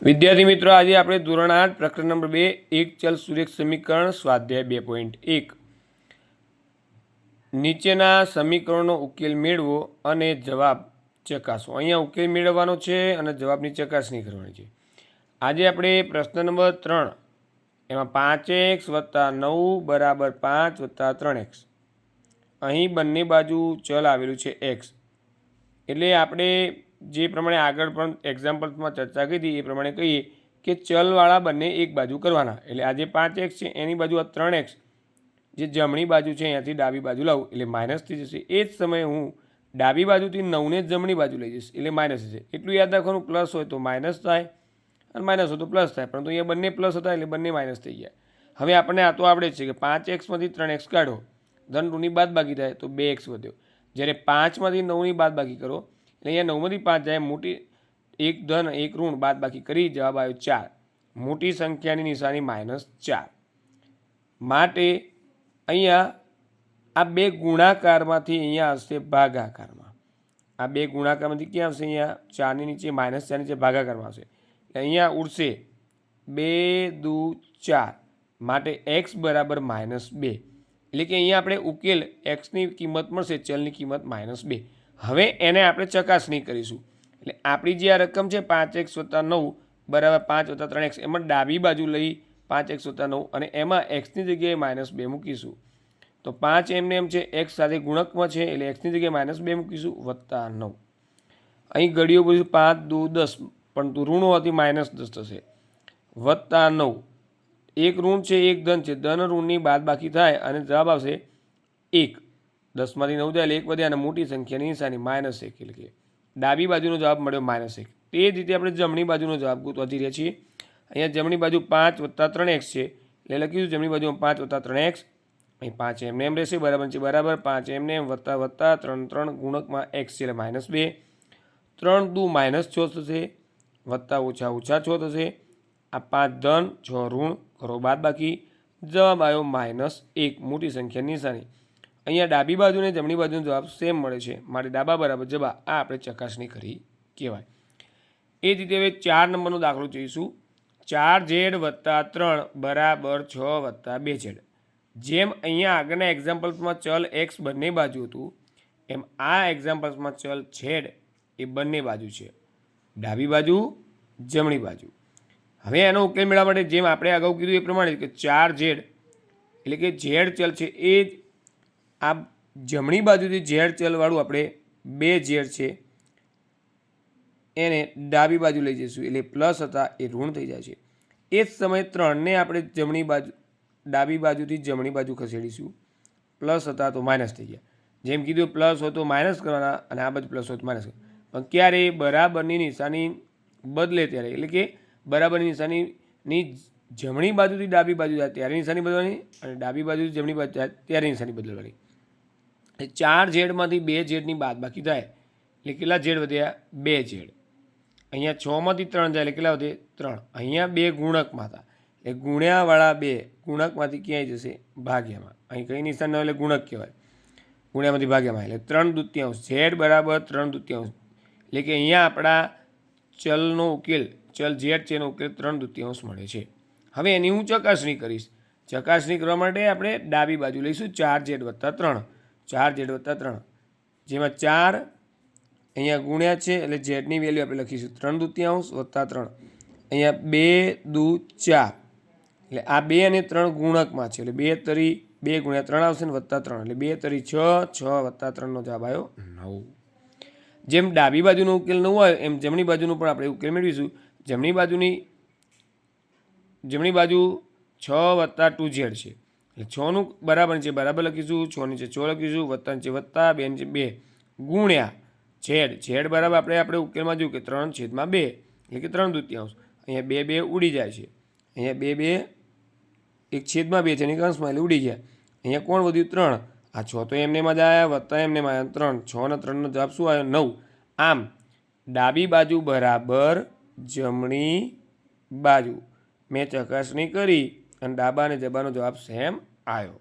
વિદ્યાર્થી મિત્રો, આજે આપણે ધોરણ 8 પ્રકરણ નંબર 2 એક ચલ સુરેખ સમીકરણ સ્વાધ્યાય 2.1 નીચેના સમીકરણનો ઉકેલ મેળવો અને જવાબ ચકાસો। અહીંયા ઉકેલ મેળવવાનો છે અને જવાબની ચકાસણી કરવાની છે। આજે આપણે પ્રશ્ન નંબર 3 એમાં 5x + 9 = 5 + 3x અહીં બંને બાજુ ચલ આવેલું છે x, એટલે આપણે જે પ્રમાણે આગળ પણ એક્ઝામ્પલ્સમાં ચર્ચા કરી હતી એ પ્રમાણે કહીએ કે ચલવાળા બંને એક બાજુ કરવાના। એટલે આ જે 5x છે એની બાજુ આ 3x જે જમણી બાજુ છે અહીંયાથી ડાબી બાજુ લાવું એટલે માઇનસ થઈ જશે। એ જ સમયે હું ડાબી બાજુથી 9ને જમણી બાજુ લઈ જઈશ એટલે માઇનસ થશે। એટલું યાદ રાખવાનું, પ્લસ હોય તો માઇનસ થાય અને માઇનસ હોય તો પ્લસ થાય, પરંતુ અહીંયા બંને પ્લસ હતા એટલે બંને માઇનસ થઈ ગયા। હવે આપણને આ તો આવડે જ છે કે 5xમાંથી 3x કાઢો, ધન ઋણની બાદબાકી થાય તો 2x વધ્યો। જ્યારે 5માંથી 9ની બાદબાકી કરો એટલે અહીંયા 9માંથી 5 જાય, મોટી એક ધન એક ઋણ બાદબાકી કરી જવાબ આવ્યો 4। મોટી સંખ્યાની નિશાની -4 માટે અહીંયા આ બે ગુણાકારમાંથી અહીંયા આવશે ભાગાકારમાં। આ બે ગુણાકારમાંથી ક્યાં આવશે? અહીંયા 4ની નીચે -4 નીચે ભાગાકારમાં આવશે એટલે અહીંયા ઉડશે 2 દુ 4 માટે x બરાબર -2, એટલે કે અહીંયા આપણે ઉકેલ xની કિંમત મળશે, ચલની કિંમત -2। હવે એને આપણે ચકાસણી કરીશું એટલે આપણી જે આ રકમ છે 5x + 9 = 5 + 3x એમાં ડાબી બાજુ લઈ 5x + 9 અને એમાં xની જગ્યાએ -2 મૂકીશું તો 5 એમને એમ છે, x સાથે ગુણકમાં છે એટલે xની જગ્યાએ -2 મૂકીશું +9। અહીં ઘડીઓ બોલીશું 5 દુ 10, પરંતુ ઋણ હોવાથી -10 થશે +9। એક ઋણ છે એક ધન છે, ધન ઋણની બાદબાકી થાય અને જવાબ આવશે 1। 10માંથી 9 જાય એટલે 1 વધ્યા અને મોટી સંખ્યાની નિશાની -1 એટલે કે ડાબી બાજુનો જવાબ મળ્યો -1। તે જ રીતે આપણે જમણી બાજુનો જવાબ ગોતવા જઈ રહ્યા છીએ। અહીંયા જમણી બાજુ 5 + 3x છે એટલે લખીશું જમણી બાજુમાં 5 + 3x, અહીં 5 એમને એમ રહેશે, બરાબર છે બરાબર, 5 એમને એમ વત્તા 3 ગુણકમાં x છે એટલે -2, 3 દુ -6 થશે, વત્તા ઓછા ઓછા 6 થશે, આ 5 ધન 6 ઋણ કરો બાદબાકી, જવાબ આવ્યો -1, મોટી સંખ્યાની નિશાની। અહીંયા ડાબી બાજુ અને જમણી બાજુનો જવાબ સેમ મળે છે માટે ડાબા બરાબર જવાબ આ આપણે ચકાસણી કરી કહેવાય। એ જ રીતે હવે 4 નંબરનો દાખલો જોઈશું। 4z + 3 = 6 + 2z। જેમ અહીંયા આગળના એક્ઝામ્પલ્સમાં ચલ x બંને બાજુ હતું એમ આ એક્ઝામ્પલ્સમાં ચલ z એ બંને બાજુ છે, ડાબી બાજુ જમણી બાજુ। હવે એનો ઉકેલ મેળવવા માટે જેમ આપણે અગાઉ કીધું એ પ્રમાણે કે 4z એટલે કે z ચલ છે એ આ જમણી બાજુથી z ચલવાળું આપણે 2z છે એને ડાબી બાજુ લઈ જઈશું એટલે પ્લસ હતા એ ઋણ થઈ જાય છે। એ જ સમયે 3ને આપણે જમણી બાજુ ડાબી બાજુથી જમણી બાજુ ખસેડીશું, પ્લસ હતા તો માઇનસ થઈ ગયા। જેમ કીધું પ્લસ હોય તો માઇનસ કરવાના અને આ બાજુ પ્લસ હોય તો માઇનસ કરવાના, પણ ક્યારે બરાબરની નિશાની બદલે ત્યારે, એટલે કે બરાબરની નિશાનીની જમણી બાજુથી ડાબી બાજુ જાય ત્યારે નિશાની બદલવાની અને ડાબી બાજુથી જમણી બાજુ જાય ત્યારે નિશાની બદલવાની। 4z માંથી 2zની બાદબાકી થાય એટલે કેટલા z વધ્યા? 2z। અહીંયા 6માંથી 3 જાય એટલે કેટલા વધે? 3। અહીંયા 2 ગુણકમાં હતા એટલે ગુણ્યાવાળા 2 ગુણકમાંથી ક્યાંય જશે? ભાગ્યામાં। અહીં કઈ નિશાન ન એટલે ગુણક કહેવાય, ગુણ્યામાંથી ભાગ્યામાં એટલે 3/2 z બરાબર 3/2, એટલે કે અહીંયા આપણા ચલનો ઉકેલ ચલ z છે એનો ઉકેલ 3/2 મળે છે। હવે એની હું ચકાસણી કરીશ। ચકાસણી કરવા માટે આપણે ડાબી બાજુ લઈશું 4z + 3, 4z + 3 જેમાં 4 અહીંયા ગુણ્યા છે એટલે ઝેડની વેલ્યુ આપણે લખીશું 3/2 + 3, અહીંયા 2 દુ 4 એટલે આ 2 અને 3 ગુણકમાં છે એટલે 2 તરી 2 ગુણ્યા 3 આવશે ને +3 એટલે 2 તરી 6, 6 + 3નો જવાબ આવ્યો 9। જેમ ડાબી બાજુનો ઉકેલ 9 આવ્યો એમ જમણી બાજુનો પણ આપણે ઉકેલ મેળવીશું। જમણી બાજુ 6 + 2z છે એટલે 6નું બરાબર છે બરાબર લખીશું, 6 નીચે 6 લખીશું, વત્તા નીચે વત્તા, 2 નીચે 2 ગુણ્યા z બરાબર આપણે ઉકેલમાં જોયું કે 3/2 એટલે કે 3/2। અહીંયા 2 2 ઉડી જાય છે, અહીંયા 2 2 1/2 છે એની અંશમાં એટલે ઉડી ગયા। અહીંયા કોણ વધ્યું? 3। આ 6 તો એમને માં જ આવ્યા, વત્તા એમને માં આવ્યા 3, 6 અને 3નો જવાબ શું આવ્યો? 9। આમ ડાબી બાજુ બરાબર જમણી બાજુ મેં ચકાસણી કરી અને ડાબા અને જબાનો જવાબ સેમ આવ્યો।